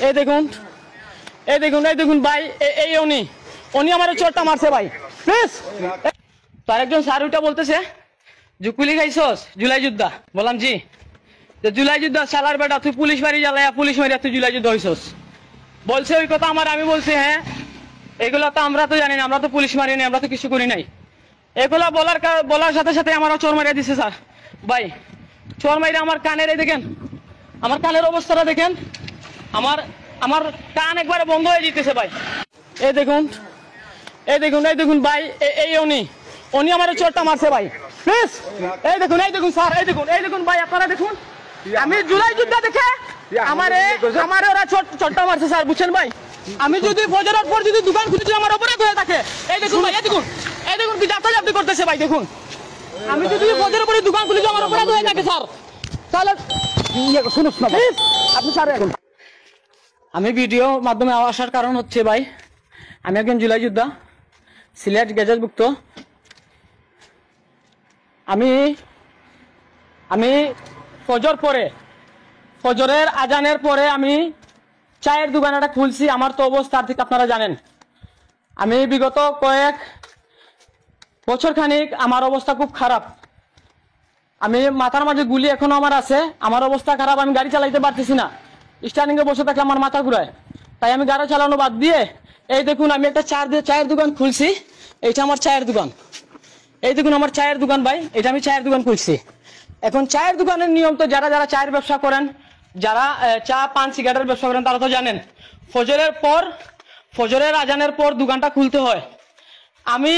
এই দেখুন এই দেখুন এই দেখুন ভাই, এই উনি উনি আমার চোরটা মারছে ভাই, প্লিজ। তো আরেকজন স্যার ওইটা বলতেছে যে কুলি খাইছস জুলাই যোদ্ধা। বললাম জি। জুলাই যোদ্ধা শালার বেটা, তুই পুলিশ বাড়ি জ্বালায়া পুলিশ মারিয়া তুই জুলাই যোদ্ধা হইছস। বলছে ওই কথা আমার, আমি বলছি হ্যাঁ এগুলো তো আমরা তো জানি না, আমরা তো পুলিশ মারিনি, আমরা তো কিছু করি নাই। এগুলা বলার সাথে সাথে আমারও চোর মারিয়া দিছে স্যার। ভাই চোর মাইরা আমার কানের, এই দেখেন আমার কানের অবস্থাটা দেখেন, আমার আমার কান একবারে বন্ধ হয়ে যেতেছে ভাই। এই দেখুন এই দেখুন এই দেখুন ভাই, এই উনি উনি আমার চোরটা মারছে ভাই, প্লিজ। এই দেখুন স্যার, এই দেখুন ভাই, আপনারা দেখুন আমি জুলাই যোদ্ধা দেখে আমার ওরা চোরটা মারছে স্যার, বুঝছেন ভাই। আমি যদি ফজরের পর যদি দোকান খুলেছি আমার অপরাধ হয়ে থাকে, এই দেখুন ভাই, এই দেখুন কি জাপ্তি করতেছে ভাই, দেখুন আমি যদি ফজরের পরে দোকান খুলেছি আমার অপরাধ হয়ে থাকে স্যার, তাহলে শুনুন না আপনি স্যার। এখন আমি ভিডিও মাধ্যমে আসার কারণ হচ্ছে ভাই, আমি একজন জুলাই যোদ্ধা, সিলেট গেজেটভুক্ত। আমি ফজরের আজানের পরে আমি চায়ের দোকান একটা খুলছি। আমার তো অবস্থা ঠিক আপনারা জানেন, আমি বিগত কয়েক বছর খানিক আমার অবস্থা খুব খারাপ, আমি মাথার মাঝে গুলি এখনো আমার আছে, আমার অবস্থা খারাপ, আমি গাড়ি চালাইতে পারতেছি না, স্ট্যান্ডিং এ বসে থাকলে আমার মাথা ঘুরায়, তাই আমি গাড়ি চালানো বাদ দিয়ে এই দেখুন আমি একটা চায়ের দোকান খুলছি। এইটা আমার চায়ের দোকান, এই দেখুন আমার চায়ের দোকান ভাই, এটা আমি চায়ের দোকান খুলছি। এখন চায়ের দোকানের নিয়ম তো যারা যারা চায়ের ব্যবসা করেন, যারা চা পান সিগারেটের ব্যবসা করেন তারা তো জানেন, ফজরের আজানের পর দোকানটা খুলতে হয়। আমি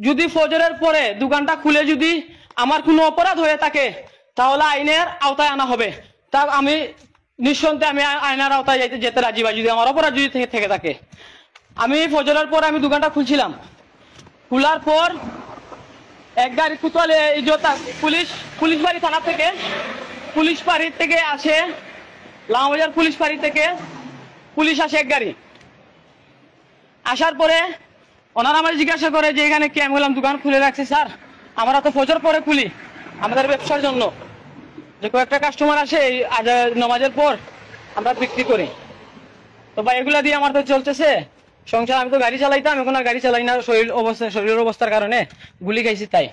যদি ফজরের পরে দোকানটা খুলে যদি আমার কোনো অপরাধ হয়ে থাকে তাহলে আইনের আওতায় আনা হবে, তা আমি নিঃসন্দেহে আমি আইনের আওতায় যেতে রাজি ভাই, যদি আমার অপরাধ যদি থেকে থাকে। আমি ফজরের পর আমি দোকানটা খুলছিলাম, খোলার পর এক গাড়ি কুতলে পুলিশ বাড়ি থানা থেকে, পুলিশ বাড়ি থেকে আসে, লামাবাজার পুলিশ বাড়ি থেকে পুলিশ আসে এক গাড়ি। আসার পরে ওনারা আমার জিজ্ঞাসা করে যে এখানে কি, আমি বললাম দোকান খুলে রাখছি স্যার, আমরা তো ফজর পরে খুলি আমাদের ব্যবসার জন্য, যে কয়েকটা কাস্টমার আসে নামাজের পর আমরা বিক্রি করি। তো ভাই এগুলা দিয়ে আমার তো চলতেছে সংসার, আমি তো গাড়ি চালাইতাম, এখন আর গাড়ি চালাই না, শরীরের অবস্থার কারণে গুলি খাইছি তাই।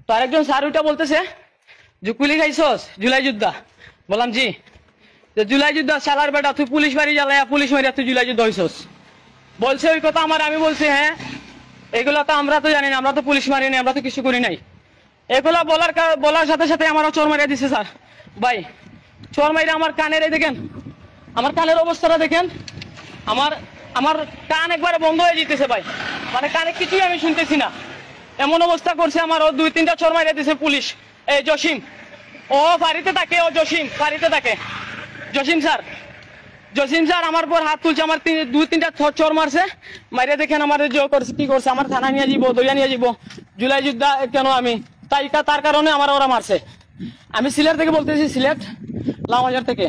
তো আরেকজন স্যার ওইটা বলতেছে যে কুলি খাইছস জুলাই যোদ্ধা। বললাম জি। জুলাই যোদ্ধা শালার বেটা, তুই পুলিশ বাড়ি জ্বালায়া পুলিশ মারিয়া তুই জুলাই যোদ্ধা হইছস। বলছে ওই কথা আমার, আমি বলছি হ্যাঁ এগুলো তো আমরা তো জানি না, আমরা তো পুলিশ মারিনি, আমরা তো কিছু করি নাই। এগুলা বলার সাথে সাথে আমারও চোর মারিয়া দিছে স্যার। ভাই চোর মাইরা আমার কানের, এই দেখেন আমার কানের অবস্থাটা দেখেন, আমার কান একবারে বন্ধ হয়ে যেতেছে ভাই, মানে কানে কিছুই আমি শুনতেছি না, এমন অবস্থা করছে আমার। ও 2-3টা চোর মারিয়া দিছে পুলিশ, এই জসিম, ও বাড়িতে থাকে, ও জসিম বাড়িতে থাকে, জসিম স্যার আমার পর হাত তুলছে, আমার 2-3টা চোর মারছে, মারিয়া দেখেন আমার কি করছে, আমার থানা নিয়ে যাবো, দইয়া নিয়ে যাবো, জুলাই যোদ্ধা কেন আমি, তার কারণে আমার ওরা মারছে। আমি সিলেট থেকে বলতেছি, সিলেট লামাবাজার থেকে।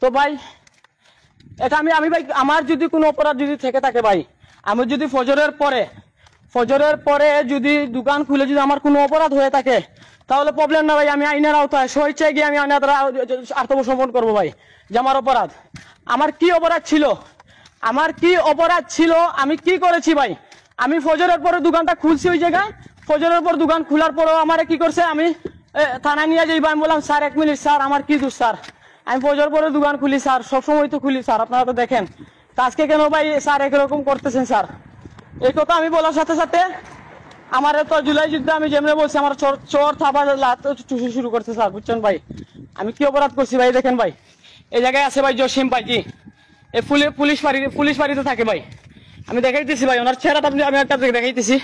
তো ভাই এটা আমি ভাই, আমার যদি কোনো অপরাধ যদি থেকে থাকে ভাই, আমি যদি ফজরের পরে যদি দোকান খুলে যদি আমার কোনো অপরাধ হয়ে থাকে তাহলে প্রবলেম না ভাই, আমি আইনের আওতায় স্বেচ্ছায় গিয়ে আমি আইনের আত্মসমর্পণ করবো ভাই। যে আমার অপরাধ, আমার কি অপরাধ ছিল, আমি কি করেছি ভাই। আমি ফজরের পরে দোকানটা খুলছি, ওই জায়গায় ফজরের পর দোকান খোলার পরেও আমার কি করছে, আমি থানায় নিয়ে যাইবা, আমি বললাম স্যার 1 মিনিট স্যার, আমার কি দোষ স্যার, আমি ফজর পরে দোকান খুলি স্যার, সবসময় তো খুলি স্যার, আপনারা তো দেখেন, আজকে কেন ভাই স্যার একরকম করতেছেন স্যার। এই কথা আমি বলার সাথে সাথে আমার তো জুলাই যুদ্ধে আমি যেমনি বলছি, আমার চোর থাবা চুষি শুরু করছে স্যার, বুঝছেন ভাই আমি কি অপরাধ করছি ভাই। দেখেন ভাই এই জায়গায় আছে ভাই জসিম ভাই, জি এই পুলিশ বাড়িতে থাকে ভাই, আমি দেখাইতেছি ভাই ওনার চেহারাটা, আমি একটা দেখাইতেছি।